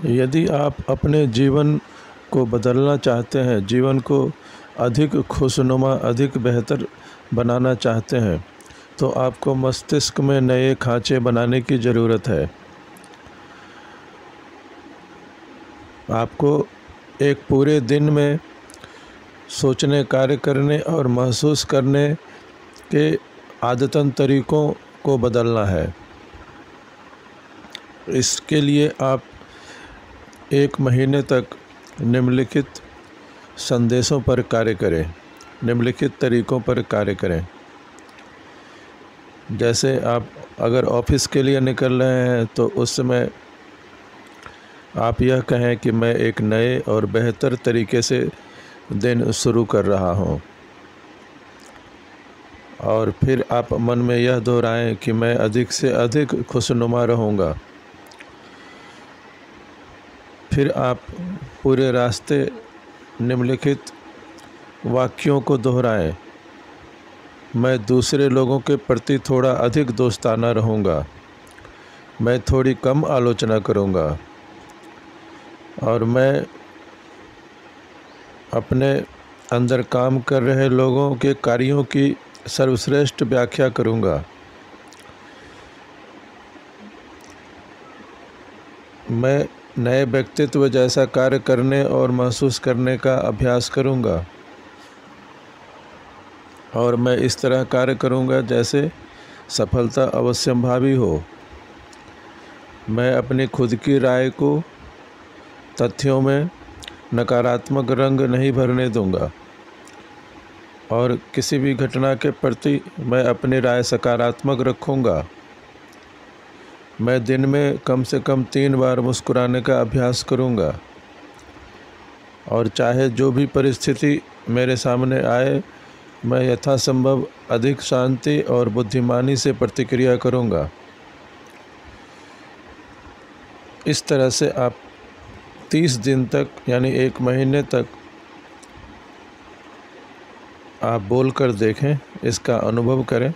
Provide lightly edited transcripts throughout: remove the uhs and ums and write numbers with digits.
यदि आप अपने जीवन को बदलना चाहते हैं, जीवन को अधिक खुशनुमा, अधिक बेहतर बनाना चाहते हैं, तो आपको मस्तिष्क में नए खांचे बनाने की ज़रूरत है। आपको एक पूरे दिन में सोचने, कार्य करने और महसूस करने के आदतन तरीक़ों को बदलना है। इसके लिए आप 1 महीने तक निम्नलिखित संदेशों पर कार्य करें, निम्नलिखित तरीक़ों पर कार्य करें। जैसे आप अगर ऑफ़िस के लिए निकल रहे हैं तो उस समय आप यह कहें कि मैं एक नए और बेहतर तरीके से दिन शुरू कर रहा हूँ, और फिर आप मन में यह दोहराएं कि मैं अधिक से अधिक खुशनुमा रहूँगा। फिर आप पूरे रास्ते निम्नलिखित वाक्यों को दोहराएं। मैं दूसरे लोगों के प्रति थोड़ा अधिक दोस्ताना रहूँगा, मैं थोड़ी कम आलोचना करूँगा, और मैं अपने अंदर काम कर रहे लोगों के कार्यों की सर्वश्रेष्ठ व्याख्या करूँगा। मैं नए व्यक्तित्व जैसा कार्य करने और महसूस करने का अभ्यास करूँगा, और मैं इस तरह कार्य करूँगा जैसे सफलता अवश्यंभावी हो। मैं अपनी खुद की राय को तथ्यों में नकारात्मक रंग नहीं भरने दूँगा, और किसी भी घटना के प्रति मैं अपनी राय सकारात्मक रखूँगा। मैं दिन में कम से कम 3 बार मुस्कुराने का अभ्यास करूँगा, और चाहे जो भी परिस्थिति मेरे सामने आए, मैं यथासंभव अधिक शांति और बुद्धिमानी से प्रतिक्रिया करूँगा। इस तरह से आप 30 दिन तक, यानी 1 महीने तक आप बोल कर देखें, इसका अनुभव करें,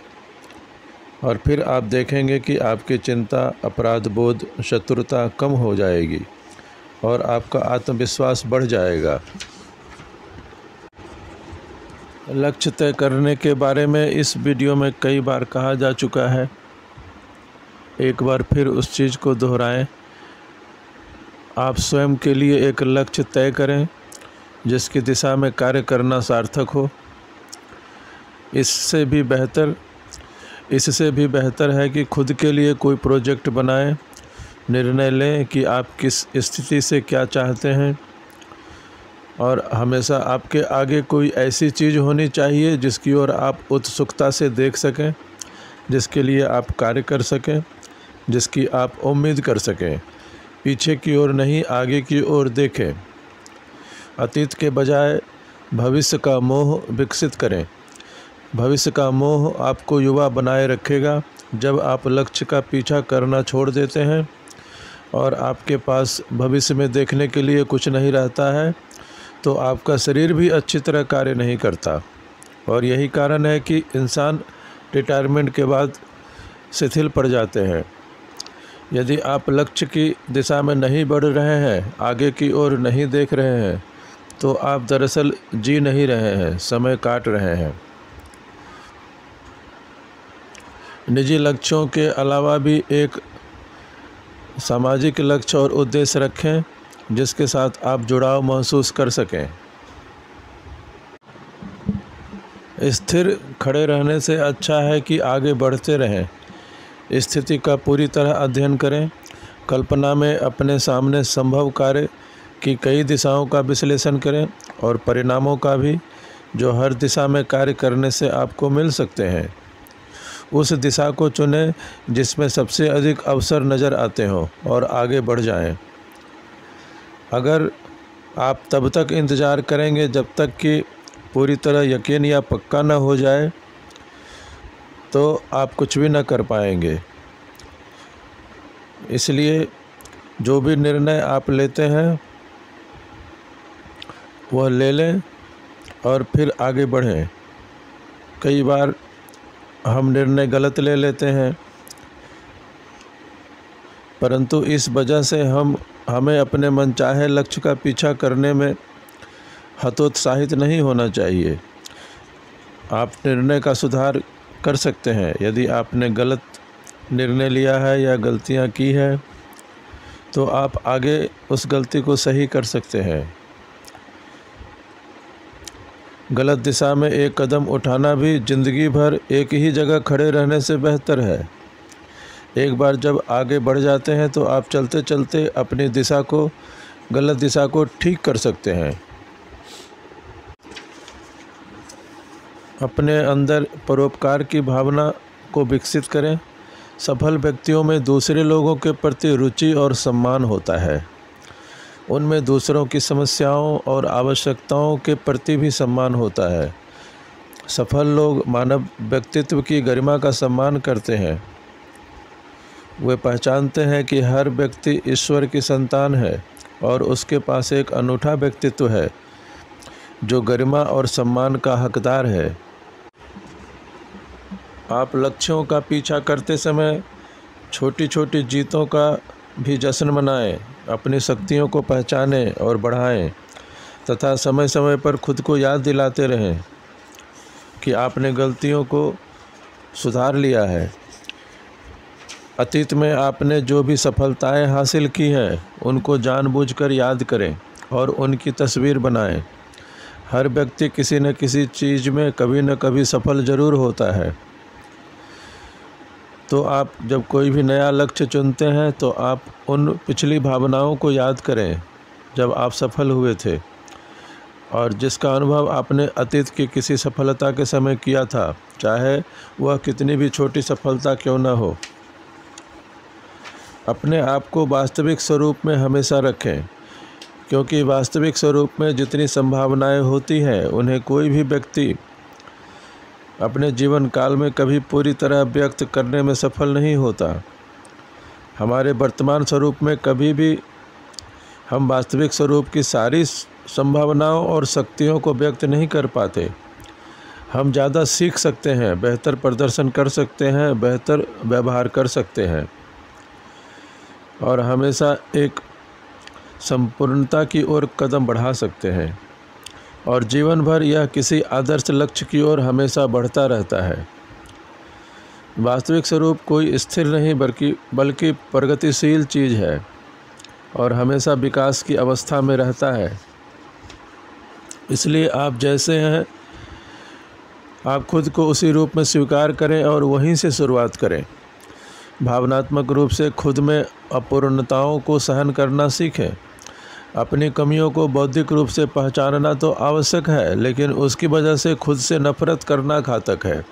और फिर आप देखेंगे कि आपकी चिंता, अपराध बोध, शत्रुता कम हो जाएगी और आपका आत्मविश्वास बढ़ जाएगा। लक्ष्य तय करने के बारे में इस वीडियो में कई बार कहा जा चुका है। एक बार फिर उस चीज़ को दोहराएं। आप स्वयं के लिए एक लक्ष्य तय करें जिसकी दिशा में कार्य करना सार्थक हो। इससे भी बेहतर है कि खुद के लिए कोई प्रोजेक्ट बनाएं, निर्णय लें कि आप किस स्थिति से क्या चाहते हैं, और हमेशा आपके आगे कोई ऐसी चीज़ होनी चाहिए जिसकी ओर आप उत्सुकता से देख सकें, जिसके लिए आप कार्य कर सकें, जिसकी आप उम्मीद कर सकें। पीछे की ओर नहीं, आगे की ओर देखें। अतीत के बजाय भविष्य का मोह विकसित करें। भविष्य का मोह आपको युवा बनाए रखेगा। जब आप लक्ष्य का पीछा करना छोड़ देते हैं और आपके पास भविष्य में देखने के लिए कुछ नहीं रहता है, तो आपका शरीर भी अच्छी तरह कार्य नहीं करता, और यही कारण है कि इंसान रिटायरमेंट के बाद शिथिल पड़ जाते हैं। यदि आप लक्ष्य की दिशा में नहीं बढ़ रहे हैं, आगे की ओर नहीं देख रहे हैं, तो आप दरअसल जी नहीं रहे हैं, समय काट रहे हैं। निजी लक्ष्यों के अलावा भी एक सामाजिक लक्ष्य और उद्देश्य रखें जिसके साथ आप जुड़ाव महसूस कर सकें। स्थिर खड़े रहने से अच्छा है कि आगे बढ़ते रहें। स्थिति का पूरी तरह अध्ययन करें। कल्पना में अपने सामने संभव कार्य की कई दिशाओं का विश्लेषण करें, और परिणामों का भी, जो हर दिशा में कार्य करने से आपको मिल सकते हैं। उस दिशा को चुनें जिसमें सबसे अधिक अवसर नज़र आते हों, और आगे बढ़ जाएं। अगर आप तब तक इंतज़ार करेंगे जब तक कि पूरी तरह यकीन या पक्का न हो जाए, तो आप कुछ भी न कर पाएंगे। इसलिए जो भी निर्णय आप लेते हैं वह ले लें और फिर आगे बढ़ें। कई बार हम निर्णय गलत ले लेते हैं, परंतु इस वजह से हम हमें अपने मनचाहे लक्ष्य का पीछा करने में हतोत्साहित नहीं होना चाहिए। आप निर्णय का सुधार कर सकते हैं। यदि आपने गलत निर्णय लिया है या गलतियां की है तो आप आगे उस गलती को सही कर सकते हैं। गलत दिशा में एक कदम उठाना भी जिंदगी भर एक ही जगह खड़े रहने से बेहतर है। एक बार जब आगे बढ़ जाते हैं तो आप चलते चलते अपनी गलत दिशा को ठीक कर सकते हैं। अपने अंदर परोपकार की भावना को विकसित करें। सफल व्यक्तियों में दूसरे लोगों के प्रति रुचि और सम्मान होता है। उनमें दूसरों की समस्याओं और आवश्यकताओं के प्रति भी सम्मान होता है। सफल लोग मानव व्यक्तित्व की गरिमा का सम्मान करते हैं। वे पहचानते हैं कि हर व्यक्ति ईश्वर की संतान है और उसके पास एक अनूठा व्यक्तित्व है जो गरिमा और सम्मान का हकदार है। आप लक्ष्यों का पीछा करते समय छोटी छोटी जीतों का भी जश्न मनाएं। अपनी शक्तियों को पहचानें और बढ़ाएं तथा समय समय पर खुद को याद दिलाते रहें कि आपने गलतियों को सुधार लिया है। अतीत में आपने जो भी सफलताएं हासिल की हैं उनको जानबूझकर याद करें और उनकी तस्वीर बनाएं। हर व्यक्ति किसी न किसी चीज़ में कभी न कभी सफल ज़रूर होता है। तो आप जब कोई भी नया लक्ष्य चुनते हैं तो आप उन पिछली भावनाओं को याद करें जब आप सफल हुए थे और जिसका अनुभव आपने अतीत की किसी सफलता के समय किया था, चाहे वह कितनी भी छोटी सफलता क्यों न हो। अपने आप को वास्तविक स्वरूप में हमेशा रखें, क्योंकि वास्तविक स्वरूप में जितनी संभावनाएं होती हैं उन्हें कोई भी व्यक्ति अपने जीवन काल में कभी पूरी तरह व्यक्त करने में सफल नहीं होता। हमारे वर्तमान स्वरूप में कभी भी हम वास्तविक स्वरूप की सारी संभावनाओं और शक्तियों को व्यक्त नहीं कर पाते। हम ज़्यादा सीख सकते हैं, बेहतर प्रदर्शन कर सकते हैं, बेहतर व्यवहार कर सकते हैं और हमेशा एक संपूर्णता की ओर कदम बढ़ा सकते हैं और जीवन भर यह किसी आदर्श लक्ष्य की ओर हमेशा बढ़ता रहता है। वास्तविक स्वरूप कोई स्थिर नहीं बल्कि प्रगतिशील चीज़ है और हमेशा विकास की अवस्था में रहता है। इसलिए आप जैसे हैं आप खुद को उसी रूप में स्वीकार करें और वहीं से शुरुआत करें। भावनात्मक रूप से खुद में अपूर्णताओं को सहन करना सीखें। अपनी कमियों को बौद्धिक रूप से पहचानना तो आवश्यक है, लेकिन उसकी वजह से खुद से नफरत करना घातक है।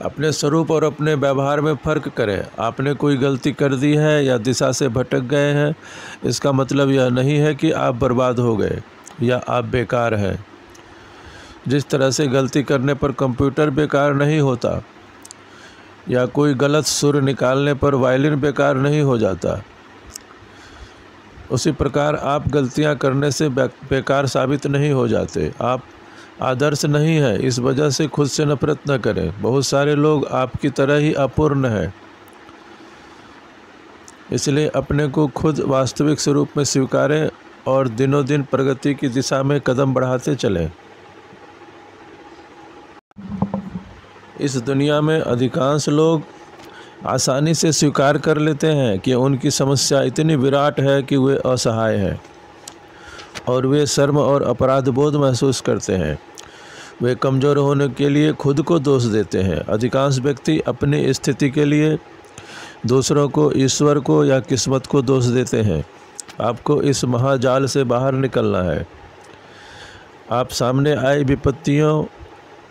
अपने स्वरूप और अपने व्यवहार में फ़र्क करें। आपने कोई गलती कर दी है या दिशा से भटक गए हैं, इसका मतलब यह नहीं है कि आप बर्बाद हो गए या आप बेकार हैं। जिस तरह से गलती करने पर कंप्यूटर बेकार नहीं होता या कोई गलत सुर निकालने पर वायलिन बेकार नहीं हो जाता, उसी प्रकार आप गलतियां करने से बेकार साबित नहीं हो जाते। आप आदर्श नहीं हैं, इस वजह से खुद से नफरत न करें। बहुत सारे लोग आपकी तरह ही अपूर्ण हैं, इसलिए अपने को खुद वास्तविक स्वरूप में स्वीकारें और दिनों दिन प्रगति की दिशा में कदम बढ़ाते चलें। इस दुनिया में अधिकांश लोग आसानी से स्वीकार कर लेते हैं कि उनकी समस्या इतनी विराट है कि वे असहाय हैं और वे शर्म और अपराध बोध महसूस करते हैं। वे कमज़ोर होने के लिए खुद को दोष देते हैं। अधिकांश व्यक्ति अपनी स्थिति के लिए दूसरों को, ईश्वर को या किस्मत को दोष देते हैं। आपको इस महाजाल से बाहर निकलना है। आप सामने आई विपत्तियों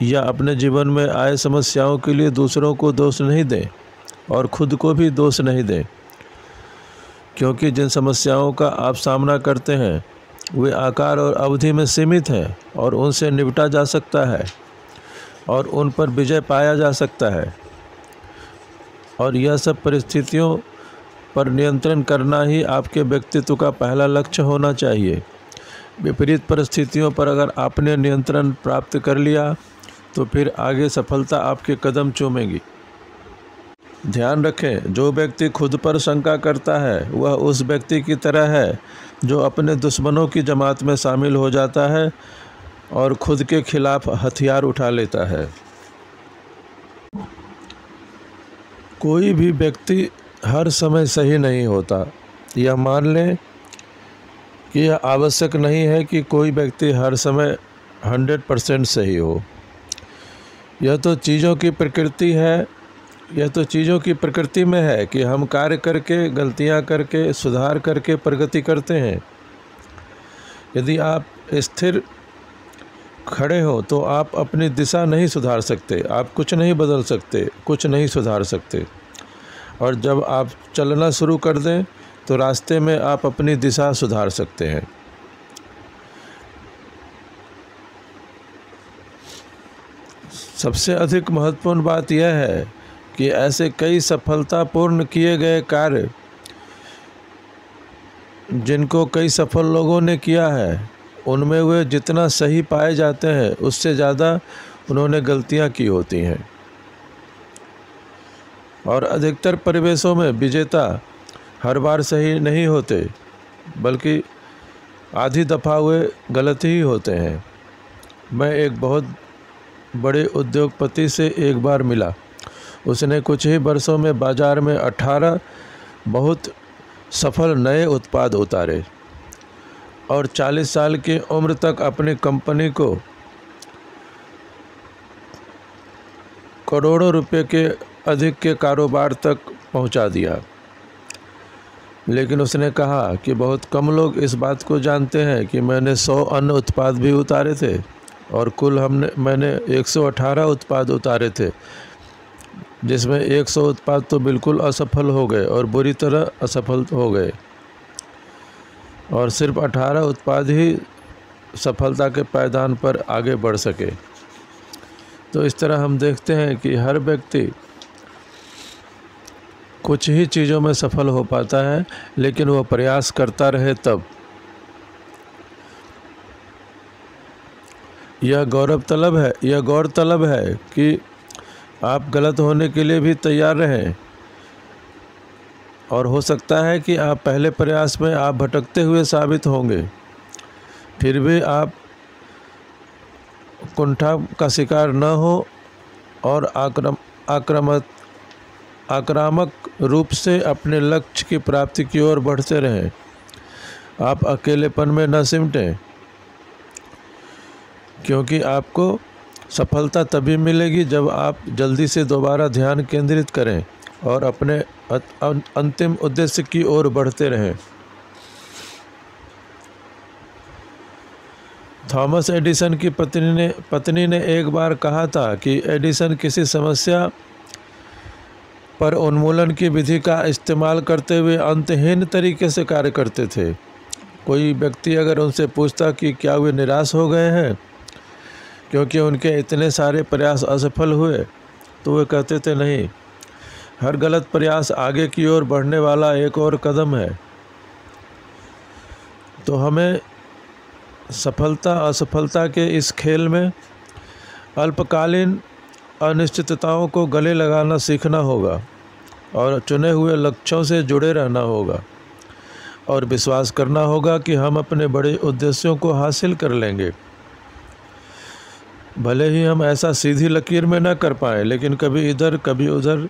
या अपने जीवन में आए समस्याओं के लिए दूसरों को दोष नहीं दें और खुद को भी दोष नहीं दें, क्योंकि जिन समस्याओं का आप सामना करते हैं वे आकार और अवधि में सीमित हैं और उनसे निपटा जा सकता है और उन पर विजय पाया जा सकता है। और यह सब परिस्थितियों पर नियंत्रण करना ही आपके व्यक्तित्व का पहला लक्ष्य होना चाहिए। विपरीत परिस्थितियों पर अगर आपने नियंत्रण प्राप्त कर लिया तो फिर आगे सफलता आपके कदम चूमेगी। ध्यान रखें, जो व्यक्ति खुद पर शंका करता है वह उस व्यक्ति की तरह है जो अपने दुश्मनों की जमात में शामिल हो जाता है और खुद के खिलाफ हथियार उठा लेता है। कोई भी व्यक्ति हर समय सही नहीं होता। यह मान लें कि यह आवश्यक नहीं है कि कोई व्यक्ति हर समय 100% सही हो। यह तो चीज़ों की प्रकृति है, यह तो चीज़ों की प्रकृति में है कि हम कार्य करके, गलतियां करके, सुधार करके प्रगति करते हैं। यदि आप स्थिर खड़े हो तो आप अपनी दिशा नहीं सुधार सकते, आप कुछ नहीं बदल सकते, कुछ नहीं सुधार सकते। और जब आप चलना शुरू कर दें तो रास्ते में आप अपनी दिशा सुधार सकते हैं। सबसे अधिक महत्वपूर्ण बात यह है कि ऐसे कई सफलतापूर्ण किए गए कार्य जिनको कई सफल लोगों ने किया है, उनमें वे जितना सही पाए जाते हैं उससे ज़्यादा उन्होंने गलतियां की होती हैं। और अधिकतर परिवेशों में विजेता हर बार सही नहीं होते, बल्कि आधी दफ़ा वे गलत ही होते हैं। मैं एक बहुत बड़े उद्योगपति से एक बार मिला। उसने कुछ ही वर्षों में बाज़ार में 18 बहुत सफल नए उत्पाद उतारे और 40 साल की उम्र तक अपनी कंपनी को करोड़ों रुपए के अधिक के कारोबार तक पहुंचा दिया। लेकिन उसने कहा कि बहुत कम लोग इस बात को जानते हैं कि मैंने 100 अन्य उत्पाद भी उतारे थे और कुल मैंने 118 उत्पाद उतारे थे, जिसमें 100 उत्पाद तो बिल्कुल असफल हो गए और बुरी तरह असफल हो गए और सिर्फ 18 उत्पाद ही सफलता के पायदान पर आगे बढ़ सके। तो इस तरह हम देखते हैं कि हर व्यक्ति कुछ ही चीज़ों में सफल हो पाता है, लेकिन वह प्रयास करता रहे तब। यह गौरतलब है कि आप गलत होने के लिए भी तैयार रहें और हो सकता है कि आप पहले प्रयास में आप भटकते हुए साबित होंगे, फिर भी आप कुंठा का शिकार न हो और आक्रामक रूप से अपने लक्ष्य की प्राप्ति की ओर बढ़ते रहें। आप अकेलेपन में न सिमटें, क्योंकि आपको सफलता तभी मिलेगी जब आप जल्दी से दोबारा ध्यान केंद्रित करें और अपने अंतिम उद्देश्य की ओर बढ़ते रहें। थॉमस एडिसन की पत्नी ने एक बार कहा था कि एडिसन किसी समस्या पर उन्मूलन की विधि का इस्तेमाल करते हुए अंतहीन तरीके से कार्य करते थे। कोई व्यक्ति अगर उनसे पूछता कि क्या वे निराश हो गए हैं क्योंकि उनके इतने सारे प्रयास असफल हुए, तो वे कहते थे नहीं, हर गलत प्रयास आगे की ओर बढ़ने वाला एक और कदम है। तो हमें सफलता असफलता के इस खेल में अल्पकालीन अनिश्चितताओं को गले लगाना सीखना होगा और चुने हुए लक्ष्यों से जुड़े रहना होगा और विश्वास करना होगा कि हम अपने बड़े उद्देश्यों को हासिल कर लेंगे। भले ही हम ऐसा सीधी लकीर में न कर पाएँ, लेकिन कभी इधर कभी उधर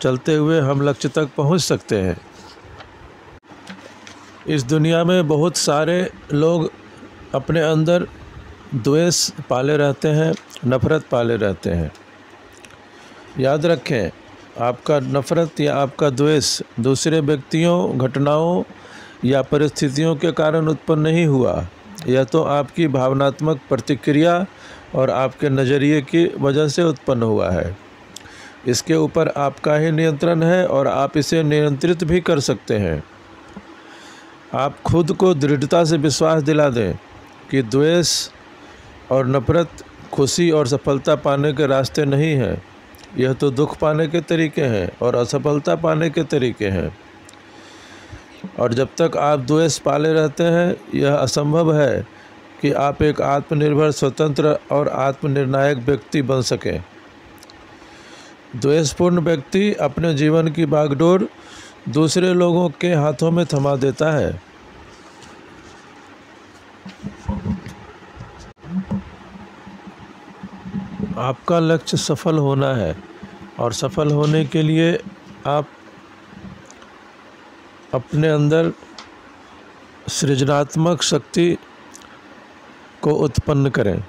चलते हुए हम लक्ष्य तक पहुंच सकते हैं। इस दुनिया में बहुत सारे लोग अपने अंदर द्वेष पाले रहते हैं, नफ़रत पाले रहते हैं। याद रखें, आपका नफ़रत या आपका द्वेष दूसरे व्यक्तियों, घटनाओं या परिस्थितियों के कारण उत्पन्न नहीं हुआ। यह तो आपकी भावनात्मक प्रतिक्रिया और आपके नज़रिए की वजह से उत्पन्न हुआ है। इसके ऊपर आपका ही नियंत्रण है और आप इसे नियंत्रित भी कर सकते हैं। आप खुद को दृढ़ता से विश्वास दिला दें कि द्वेष और नफ़रत खुशी और सफलता पाने के रास्ते नहीं हैं। यह तो दुख पाने के तरीके हैं और असफलता पाने के तरीके हैं। और जब तक आप द्वेष पाले रहते हैं, यह असंभव है कि आप एक आत्मनिर्भर, स्वतंत्र और आत्मनिर्णायक व्यक्ति बन सकें। द्वेषपूर्ण व्यक्ति अपने जीवन की बागडोर दूसरे लोगों के हाथों में थमा देता है। आपका लक्ष्य सफल होना है और सफल होने के लिए आप अपने अंदर सृजनात्मक शक्ति को उत्पन्न करें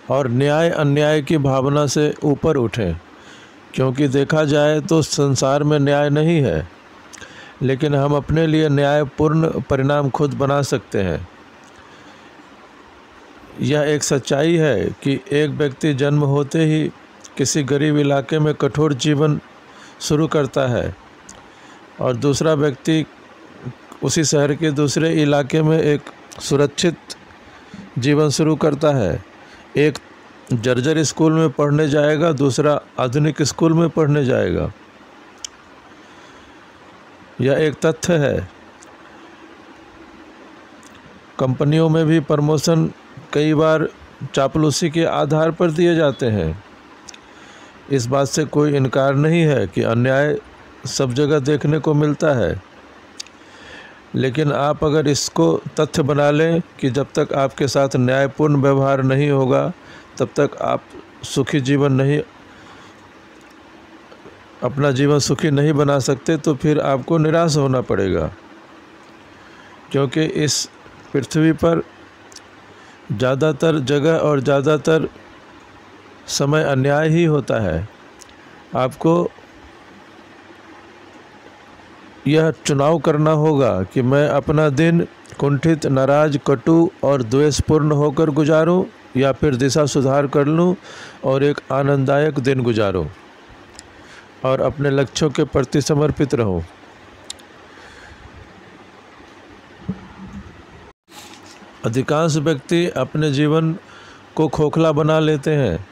और न्याय अन्याय की भावना से ऊपर उठें, क्योंकि देखा जाए तो संसार में न्याय नहीं है, लेकिन हम अपने लिए न्यायपूर्ण परिणाम खुद बना सकते हैं। यह एक सच्चाई है कि एक व्यक्ति जन्म होते ही किसी गरीब इलाके में कठोर जीवन शुरू करता है और दूसरा व्यक्ति उसी शहर के दूसरे इलाके में एक सुरक्षित जीवन शुरू करता है। एक जर्जर स्कूल में पढ़ने जाएगा, दूसरा आधुनिक स्कूल में पढ़ने जाएगा। यह एक तथ्य है। कंपनियों में भी प्रमोशन कई बार चापलूसी के आधार पर दिए जाते हैं। इस बात से कोई इनकार नहीं है कि अन्याय सब जगह देखने को मिलता है, लेकिन आप अगर इसको तथ्य बना लें कि जब तक आपके साथ न्यायपूर्ण व्यवहार नहीं होगा तब तक आप अपना जीवन सुखी नहीं बना सकते, तो फिर आपको निराश होना पड़ेगा, क्योंकि इस पृथ्वी पर ज़्यादातर जगह और ज़्यादातर समय अन्याय ही होता है। आपको यह चुनाव करना होगा कि मैं अपना दिन कुंठित, नाराज, कटु और द्वेषपूर्ण होकर गुजारूं या फिर दिशा सुधार कर लूं और एक आनंददायक दिन गुजारूं और अपने लक्ष्यों के प्रति समर्पित रहूं। अधिकांश व्यक्ति अपने जीवन को खोखला बना लेते हैं।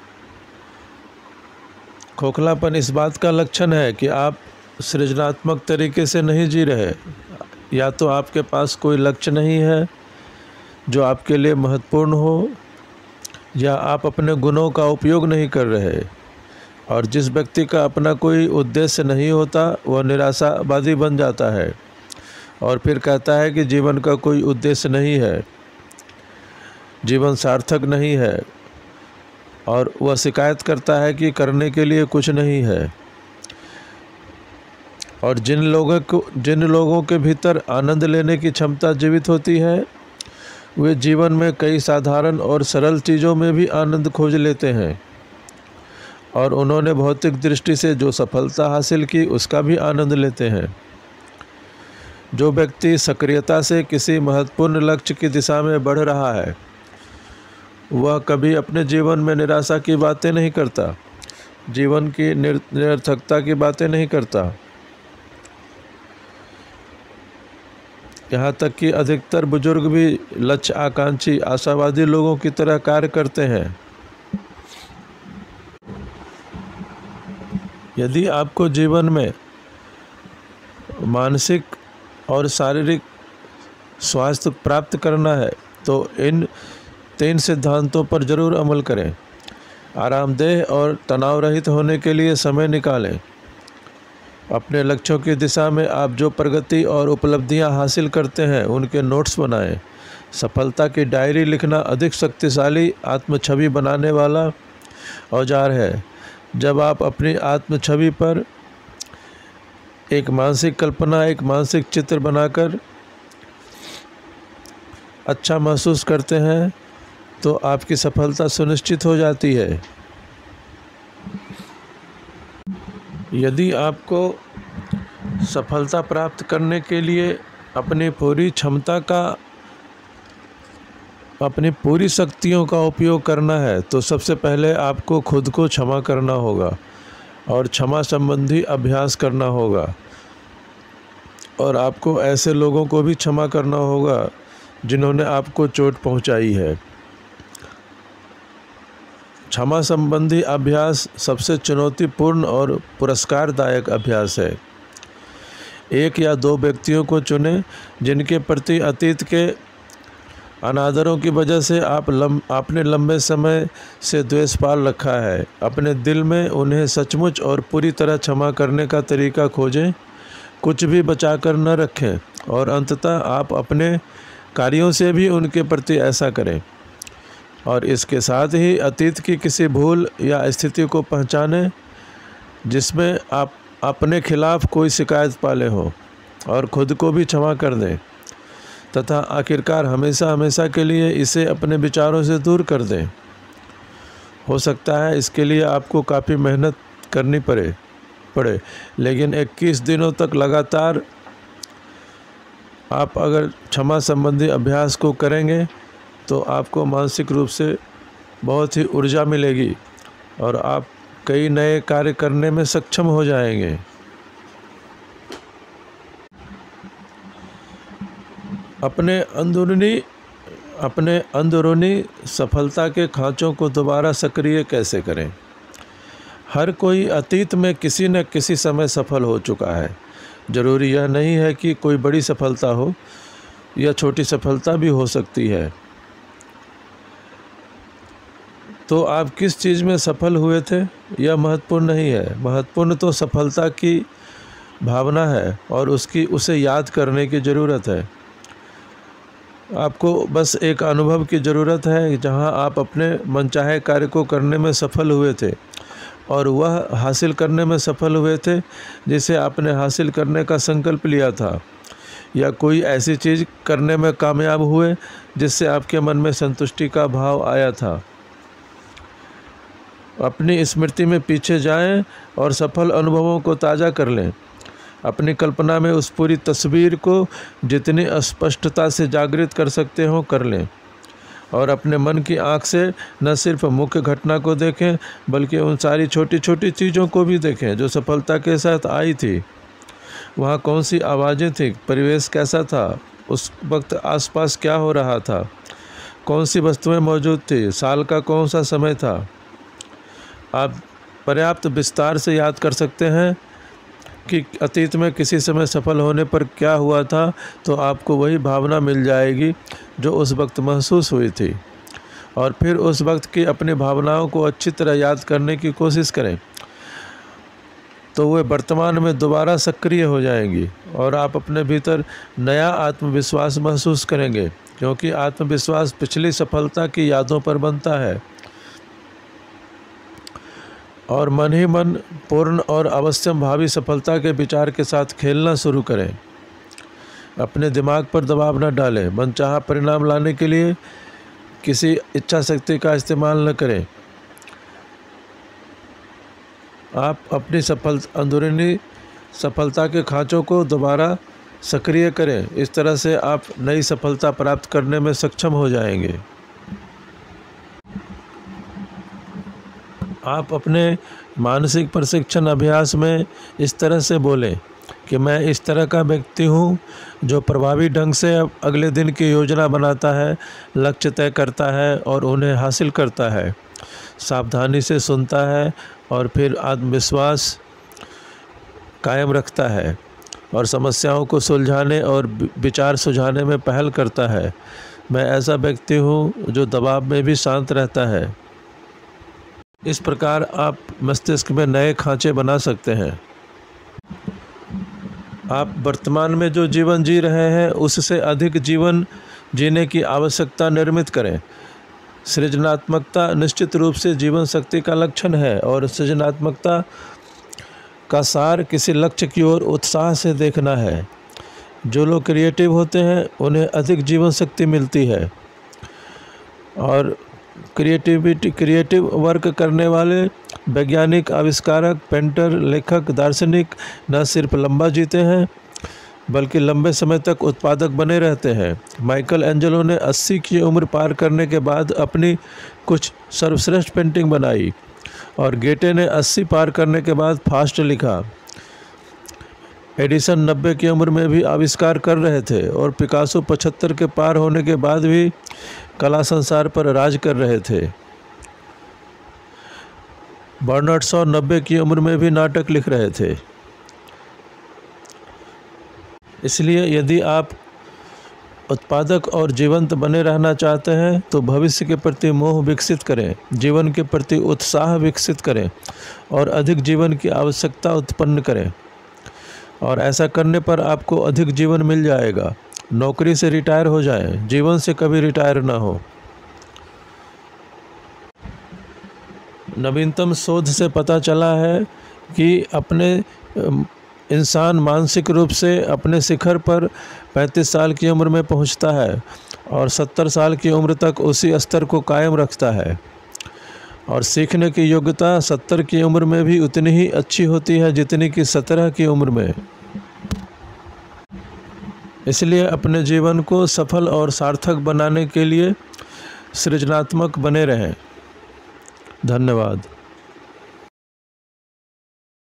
खोखलापन इस बात का लक्षण है कि आप सृजनात्मक तरीके से नहीं जी रहे, या तो आपके पास कोई लक्ष्य नहीं है जो आपके लिए महत्वपूर्ण हो, या आप अपने गुणों का उपयोग नहीं कर रहे। और जिस व्यक्ति का अपना कोई उद्देश्य नहीं होता वह निराशावादी बन जाता है और फिर कहता है कि जीवन का कोई उद्देश्य नहीं है, जीवन सार्थक नहीं है, और वह शिकायत करता है कि करने के लिए कुछ नहीं है। और जिन लोगों के भीतर आनंद लेने की क्षमता जीवित होती है, वे जीवन में कई साधारण और सरल चीज़ों में भी आनंद खोज लेते हैं और उन्होंने भौतिक दृष्टि से जो सफलता हासिल की उसका भी आनंद लेते हैं। जो व्यक्ति सक्रियता से किसी महत्वपूर्ण लक्ष्य की दिशा में बढ़ रहा है वह कभी अपने जीवन में निराशा की बातें नहीं करता, जीवन की निरर्थकता की बातें नहीं करता। यहाँ तक कि अधिकतर बुजुर्ग भी लक्ष्य आकांक्षी, आशावादी लोगों की तरह कार्य करते हैं। यदि आपको जीवन में मानसिक और शारीरिक स्वास्थ्य प्राप्त करना है तो इन 3 सिद्धांतों पर जरूर अमल करें। आरामदेह और तनाव रहित होने के लिए समय निकालें। अपने लक्ष्यों की दिशा में आप जो प्रगति और उपलब्धियां हासिल करते हैं उनके नोट्स बनाएं। सफलता की डायरी लिखना अधिक शक्तिशाली आत्मछवि बनाने वाला औजार है। जब आप अपनी आत्मछवि पर एक मानसिक कल्पना, एक मानसिक चित्र बनाकर अच्छा महसूस करते हैं तो आपकी सफलता सुनिश्चित हो जाती है। यदि आपको सफलता प्राप्त करने के लिए अपनी पूरी शक्तियों का उपयोग करना है तो सबसे पहले आपको खुद को क्षमा करना होगा और क्षमा संबंधी अभ्यास करना होगा, और आपको ऐसे लोगों को भी क्षमा करना होगा जिन्होंने आपको चोट पहुंचाई है। क्षमा संबंधी अभ्यास सबसे चुनौतीपूर्ण और पुरस्कारदायक अभ्यास है। 1 या 2 व्यक्तियों को चुनें जिनके प्रति अतीत के अनादरों की वजह से आपने लंबे समय से द्वेष पाल रखा है। अपने दिल में उन्हें सचमुच और पूरी तरह क्षमा करने का तरीका खोजें, कुछ भी बचाकर न रखें, और अंततः आप अपने कार्यों से भी उनके प्रति ऐसा करें। और इसके साथ ही अतीत की किसी भूल या स्थिति को पहचानें जिसमें आप अपने खिलाफ कोई शिकायत पाले हो, और खुद को भी क्षमा कर दें, तथा आखिरकार हमेशा हमेशा के लिए इसे अपने विचारों से दूर कर दें। हो सकता है इसके लिए आपको काफ़ी मेहनत करनी पड़े, लेकिन 21 दिनों तक लगातार आप अगर क्षमा संबंधी अभ्यास को करेंगे तो आपको मानसिक रूप से बहुत ही ऊर्जा मिलेगी और आप कई नए कार्य करने में सक्षम हो जाएंगे। अपने अंदरूनी सफलता के खांचों को दोबारा सक्रिय कैसे करें। हर कोई अतीत में किसी न किसी समय सफल हो चुका है। ज़रूरी यह नहीं है कि कोई बड़ी सफलता हो, या छोटी सफलता भी हो सकती है। तो आप किस चीज़ में सफल हुए थे यह महत्वपूर्ण नहीं है। महत्वपूर्ण तो सफलता की भावना है और उसे याद करने की ज़रूरत है। आपको बस एक अनुभव की ज़रूरत है जहां आप अपने मनचाहे कार्य को करने में सफल हुए थे और वह हासिल करने में सफल हुए थे जिसे आपने हासिल करने का संकल्प लिया था, या कोई ऐसी चीज़ करने में कामयाब हुए जिससे आपके मन में संतुष्टि का भाव आया था। अपनी स्मृति में पीछे जाएं और सफल अनुभवों को ताज़ा कर लें। अपनी कल्पना में उस पूरी तस्वीर को जितनी स्पष्टता से जागृत कर सकते हो कर लें, और अपने मन की आँख से न सिर्फ मुख्य घटना को देखें बल्कि उन सारी छोटी छोटी चीज़ों को भी देखें जो सफलता के साथ आई थी। वहाँ कौन सी आवाज़ें थी, परिवेश कैसा था, उस वक्त आसपास क्या हो रहा था, कौन सी वस्तुएं मौजूद थी, साल का कौन सा समय था। आप पर्याप्त विस्तार से याद कर सकते हैं कि अतीत में किसी समय सफल होने पर क्या हुआ था, तो आपको वही भावना मिल जाएगी जो उस वक्त महसूस हुई थी। और फिर उस वक्त की अपनी भावनाओं को अच्छी तरह याद करने की कोशिश करें, तो वे वर्तमान में दोबारा सक्रिय हो जाएंगी और आप अपने भीतर नया आत्मविश्वास महसूस करेंगे, क्योंकि आत्मविश्वास पिछली सफलता की यादों पर बनता है। और मन ही मन पूर्ण और अवश्यम भावी सफलता के विचार के साथ खेलना शुरू करें। अपने दिमाग पर दबाव न डालें। मनचाहा परिणाम लाने के लिए किसी इच्छा शक्ति का इस्तेमाल न करें। आप अपनी अंदरूनी सफलता के खांचों को दोबारा सक्रिय करें। इस तरह से आप नई सफलता प्राप्त करने में सक्षम हो जाएंगे। आप अपने मानसिक प्रशिक्षण अभ्यास में इस तरह से बोलें कि मैं इस तरह का व्यक्ति हूँ जो प्रभावी ढंग से अगले दिन की योजना बनाता है, लक्ष्य तय करता है और उन्हें हासिल करता है, सावधानी से सुनता है और फिर आत्मविश्वास कायम रखता है और समस्याओं को सुलझाने और विचार सुझाने में पहल करता है। मैं ऐसा व्यक्ति हूँ जो दबाव में भी शांत रहता है। इस प्रकार आप मस्तिष्क में नए खांचे बना सकते हैं। आप वर्तमान में जो जीवन जी रहे हैं उससे अधिक जीवन जीने की आवश्यकता निर्मित करें। सृजनात्मकता निश्चित रूप से जीवन शक्ति का लक्षण है और सृजनात्मकता का सार किसी लक्ष्य की ओर उत्साह से देखना है। जो लोग क्रिएटिव होते हैं उन्हें अधिक जीवन शक्ति मिलती है और क्रिएटिव वर्क करने वाले वैज्ञानिक, आविष्कारक, पेंटर, लेखक, दार्शनिक न सिर्फ लंबा जीते हैं बल्कि लंबे समय तक उत्पादक बने रहते हैं। माइकल एंजेलो ने 80 की उम्र पार करने के बाद अपनी कुछ सर्वश्रेष्ठ पेंटिंग बनाई और गेटे ने 80 पार करने के बाद फास्ट लिखा। एडिसन 90 की उम्र में भी आविष्कार कर रहे थे और पिकासो 75 के पार होने के बाद भी कला संसार पर राज कर रहे थे। बर्नार्ड शॉ 90 की उम्र में भी नाटक लिख रहे थे। इसलिए यदि आप उत्पादक और जीवंत बने रहना चाहते हैं तो भविष्य के प्रति मोह विकसित करें, जीवन के प्रति उत्साह विकसित करें और अधिक जीवन की आवश्यकता उत्पन्न करें। और ऐसा करने पर आपको अधिक जीवन मिल जाएगा। नौकरी से रिटायर हो जाएं, जीवन से कभी रिटायर ना हो। नवीनतम शोध से पता चला है कि इंसान मानसिक रूप से अपने शिखर पर 35 साल की उम्र में पहुंचता है और 70 साल की उम्र तक उसी स्तर को कायम रखता है। और सीखने की योग्यता 70 की उम्र में भी उतनी ही अच्छी होती है जितनी कि 17 की उम्र में। इसलिए अपने जीवन को सफल और सार्थक बनाने के लिए सृजनात्मक बने रहें। धन्यवाद।